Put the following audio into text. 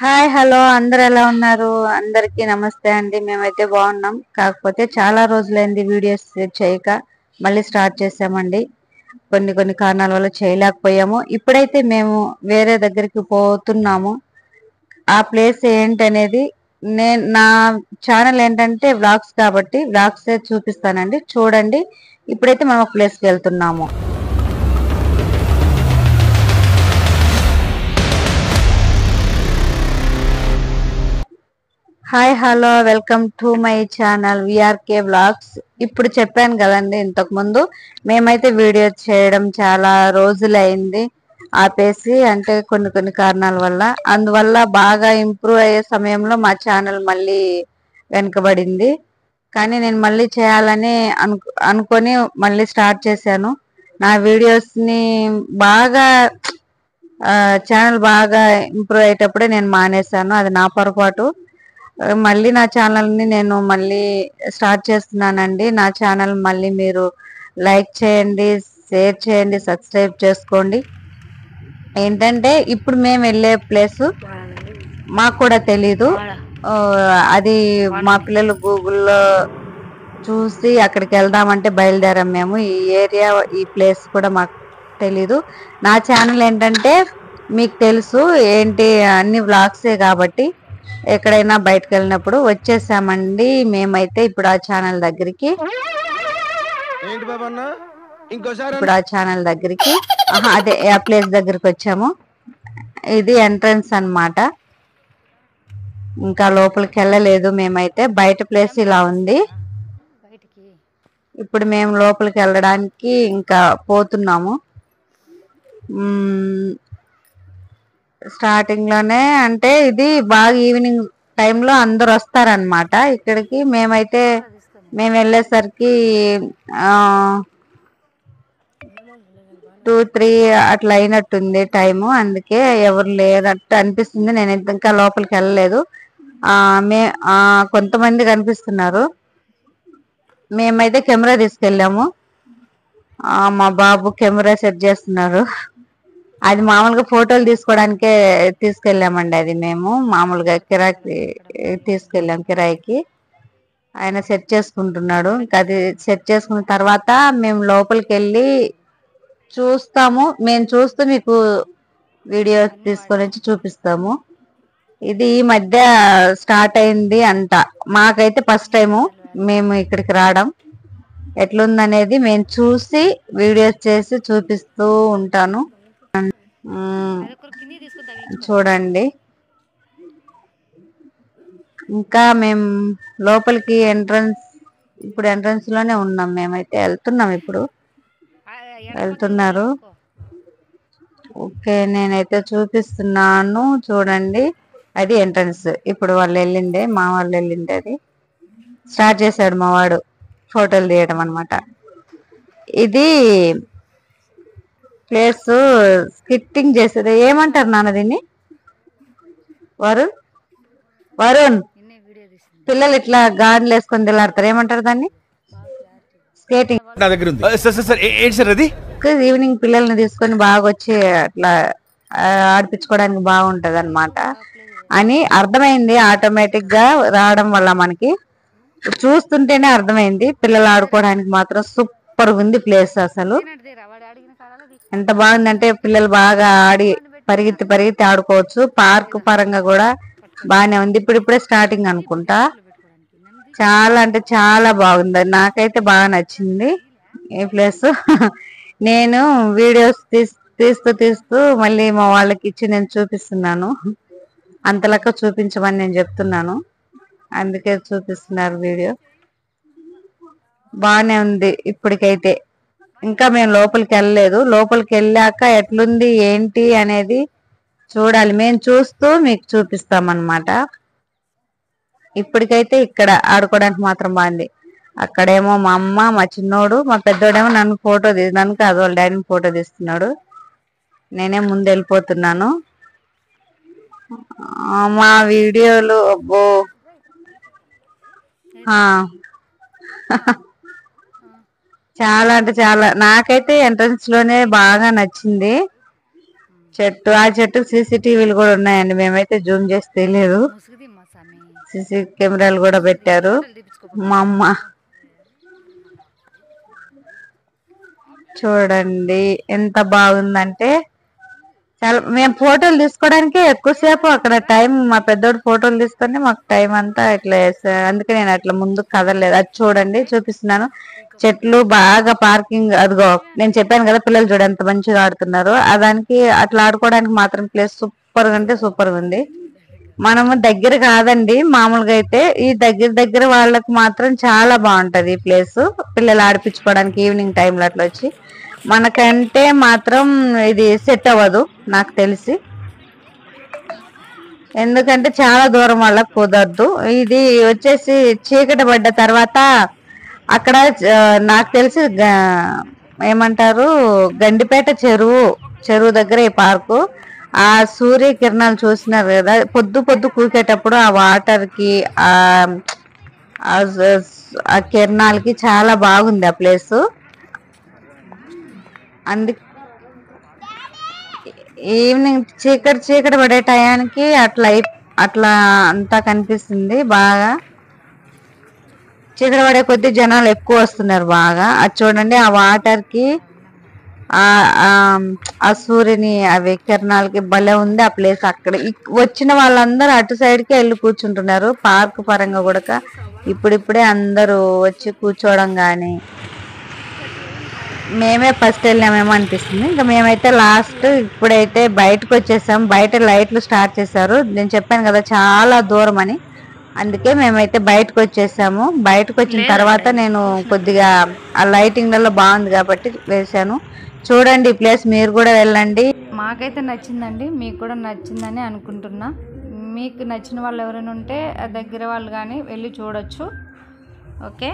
Hi hello అందరు ఎలా ఉన్నారు? అందరికీ నమస్తే అండి. మేమైతే బాగున్నాం. కాకపోతే చాలా రోజులైంది వీడియోస్ చేయక, మళ్ళీ స్టార్ట్ చేసామండి. కొన్ని కారణాల వల్ల చేయలేకపోయాము. ఇప్పుడైతే మేము వేరే దగ్గరికి పోతున్నాము. ఆ ప్లేస్ ఏంటనేది నా ఛానల్ ఏంటంటే వ్లాగ్స్, కాబట్టి వ్లాగ్స్ చూపిస్తానండి, చూడండి. ఇప్పుడైతే మనం ఒక ప్లేస్కి వెళ్తున్నాము. Hi hello welcome to my channel VRK vlogs. ఇప్పుడు చెప్పాను కదండి ఇంతకు ముందు, మేమైతే వీడియో చేయడం చాలా రోజులైంది ఆపేసి, అంటే కొన్ని కారణాల వల్ల. అందువల్ల బాగా ఇంప్రూవ్ అయ్యే సమయంలో మా ఛానల్ మళ్ళీ వెనుకబడింది. కానీ నేను మళ్ళీ చేయాలని అనుకొని మళ్ళీ స్టార్ట్ చేశాను. నా వీడియోస్ని బాగా ఛానల్ బాగా ఇంప్రూవ్ అయ్యేటప్పుడే నేను మానేశాను. అది నా పొరపాటు. మళ్ళీ నా ఛానల్ని నేను మళ్ళీ స్టార్ట్ చేస్తున్నానండి. నా ఛానల్ మళ్ళీ మీరు లైక్ చేయండి, షేర్ చేయండి, సబ్స్క్రైబ్ చేసుకోండి. ఏంటంటే ఇప్పుడు మేము వెళ్ళే ప్లేసు మాకు కూడా తెలీదు. అది మా పిల్లలు గూగుల్లో చూసి అక్కడికి వెళ్దామంటే బయలుదేరాం మేము. ఈ ఏరియా, ఈ ప్లేస్ కూడా మాకు తెలీదు. నా ఛానల్ ఏంటంటే మీకు తెలుసు ఏంటి, అన్ని వ్లాగ్సే కాబట్టి ఎక్కడైనా బయటకు వెళ్ళినప్పుడు వచ్చేసామండి. మేమైతే ఇప్పుడు ఆ ఛానల్ దగ్గరికి అదే ఆ ప్లేస్ దగ్గరికి వచ్చాము. ఇది ఎంట్రన్స్ అన్నమాట. ఇంకా లోపలికి వెళ్ళలేదు మేమైతే. బయట ప్లేస్ ఇలా ఉంది. ఇప్పుడు మేము లోపలికి వెళ్ళడానికి ఇంకా పోతున్నాము. స్టార్టింగ్ లోనే అంటే ఇది బాగా ఈవినింగ్ టైంలో అందరు వస్తారనమాట ఇక్కడికి. మేము వెళ్ళేసరికి 2-3 అట్లా అయినట్టుంది టైము. అందుకే ఎవరు లేనట్టు అనిపిస్తుంది. నేను ఇంకా లోపలికి వెళ్ళలేదు. కొంతమంది కనిపిస్తున్నారు. మేమైతే కెమెరా తీసుకెళ్ళాము. మా బాబు కెమెరా సెట్ చేస్తున్నారు. అది మామూలుగా ఫోటోలు తీసుకోవడానికే తీసుకెళ్ళామండి. అది మేము మామూలుగా కిరాయికి తీసుకెళ్ళాం. కిరాయికి ఆయన సెట్ చేసుకుంటున్నాడు. ఇంకా అది సెట్ చేసుకున్న తర్వాత మేము లోపలికి వెళ్ళి చూస్తాము. మేము చూస్తూ మీకు వీడియో తీసుకొని వచ్చి చూపిస్తాము. ఇది ఈ మధ్య స్టార్ట్ అయింది అంట. మాకైతే ఫస్ట్ టైము మేము ఇక్కడికి రావడం. ఎట్లుందనేది మేము చూసి వీడియోస్ చేసి చూపిస్తూ ఉంటాను. చూడండి. ఇంకా మేము లోపలికి ఇప్పుడు ఎంట్రన్స్ లోనే ఉన్నాం. మేమైతే వెళ్తున్నాం. ఇప్పుడు వెళ్తున్నారు. ఓకే, నేనైతే చూపిస్తున్నాను చూడండి. అది ఎంట్రన్స్. ఇప్పుడు వాళ్ళు వెళ్ళిందే, మా వాళ్ళు వెళ్ళిందే. అది స్టార్ట్ చేశాడు మా వాడు ఫోటోలు తీయడం అనమాట. ఇది ప్లేస్ స్కిట్టింగ్ చేసేది ఏమంటారు నాన్న దీన్ని? వరుణ్, పిల్లలు ఇట్లా గార్డులు వేసుకొని తిల్లాడతారు, ఏమంటారు దాన్ని? స్కేటింగ్. ఈవినింగ్ పిల్లల్ని తీసుకొని బాగా వచ్చి అట్లా ఆడిపించుకోవడానికి బాగుంటది అనమాట అని అర్థమైంది. ఆటోమేటిక్ గా రావడం వల్ల మనకి చూస్తుంటేనే అర్థమైంది. పిల్లలు ఆడుకోవడానికి మాత్రం సూపర్ ఉంది ప్లేస్. అసలు ఎంత బాగుందంటే పిల్లలు బాగా ఆడి పరిగెత్తి ఆడుకోవచ్చు. పార్క్ పరంగా కూడా బాగానే ఉంది. ఇప్పుడిప్పుడే స్టార్టింగ్ అనుకుంటా. చాలా అంటే చాలా బాగుంది. నాకైతే బాగా నచ్చింది ఈ ప్లేస్. నేను వీడియోస్ తీస్తూ మళ్ళీ మా వాళ్ళకి ఇచ్చి నేను చూపిస్తున్నాను. అంతలక్క చూపించమని నేను చెప్తున్నాను, అందుకే చూపిస్తున్నారు వీడియో. బాగానే ఉంది ఇప్పటికైతే. ఇంకా మేము లోపలికి వెళ్ళలేదు. లోపలికి వెళ్ళాక ఎట్లుంది ఏంటి అనేది చూడాలి. మేము చూస్తూ మీకు చూపిస్తామన్నమాట. ఇప్పటికైతే ఇక్కడ ఆడుకోవడానికి మాత్రం బాగుంది. అక్కడేమో మా అమ్మ, మా చిన్నోడు, మా పెద్దోడేమో నన్ను కాదు వాళ్ళ డాడీని ఫోటో తీస్తున్నాడు. నేనే ముందు వెళ్ళిపోతున్నాను. మా వీడియోలు అబ్బో చాలా అంటే చాలా. నాకైతే ఎంట్రన్స్ లోనే బాగా నచ్చింది. చెట్టు, ఆ చెట్టుకు సీసీటీవీలు కూడా ఉన్నాయండి. మేమైతే జూమ్ చేసి తెలియదు. సీసీ కెమెరాలు కూడా పెట్టారు. మా అమ్మ చూడండి ఎంత బాగుందంటే చాలా. మేము ఫోటోలు తీసుకోవడానికే ఎక్కువసేపు అక్కడ టైం, మా పెద్దోడు ఫోటోలు తీసుకొని మాకు టైం అంతా ఇట్లా అందుకే నేను అట్లా ముందుకు కదలలేదు. అది చూడండి చూపిస్తున్నాను. చెట్లు బాగా పార్కింగ్, అదిగో నేను చెప్పాను కదా పిల్లలు చూడ ఎంత మంచిగా ఆడుతున్నారు. దానికి అట్లా ఆడుకోవడానికి మాత్రం ప్లేస్ సూపర్ గా అంటే సూపర్ గా ఉంది. మనము దగ్గర కాదండి మామూలుగా అయితే, ఈ దగ్గర దగ్గర వాళ్ళకి మాత్రం చాలా బాగుంటది ఈ ప్లేస్. పిల్లలు ఆడిపించుకోవడానికి ఈవినింగ్ టైంలో అట్లా వచ్చి, మనకంటే మాత్రం ఇది సెట్ అవ్వదు నాకు తెలిసి. ఎందుకంటే చాలా దూరం వాళ్ళకి కుదరదు. ఇది వచ్చేసి చీకటి పడ్డ తర్వాత అక్కడ నాకు తెలిసి ఏమంటారు గండిపేట చెరువు దగ్గర ఈ పార్కు. ఆ సూర్య కిరణాలు చూసినారు కదా, పొద్దు పొద్దు కూకేటప్పుడు ఆ వాటర్ కి ఆ కిరణాలకి చాలా బాగుంది ఆ ప్లేస్. అందుకే ఈవినింగ్ చీకటి పడే టయానికి అట్లా అంతా కనిపిస్తుంది బాగా. చీకటి పడే కొద్దీ జనాలు ఎక్కువ వస్తున్నారు బాగా. అది చూడండి ఆ వాటర్ కి ఆ సూర్యుని అవి కిరణాలకి భలే ఉంది ఆ ప్లేస్. అక్కడ వచ్చిన వాళ్ళందరూ అటు సైడ్ కి వెళ్ళి కూర్చుంటున్నారు. పార్క్ పరంగా కూడా ఇప్పుడిప్పుడే అందరూ వచ్చి కూర్చోవడం గాని. మేమే ఫస్ట్ వెళ్ళామేమో అనిపిస్తుంది. ఇంకా మేమైతే లాస్ట్ ఇప్పుడైతే బయటకు వచ్చేసాం. బయట లైట్లు స్టార్ట్ చేశారు. నేను చెప్పాను కదా చాలా దూరం అని, అందుకే మేమైతే బయటకు వచ్చేసాము. బయటకు వచ్చిన తర్వాత నేను కొద్దిగా ఆ లైటింగ్లలో బాగుంది కాబట్టి వేసాను. చూడండి ఈ ప్లేస్ మీరు కూడా వెళ్ళండి. మాకైతే నచ్చిందండి, మీకు కూడా నచ్చిందని అనుకుంటున్నా. మీకు నచ్చిన వాళ్ళు ఎవరైనా ఉంటే దగ్గర వాళ్ళు కానీ వెళ్ళి చూడొచ్చు. ఓకే.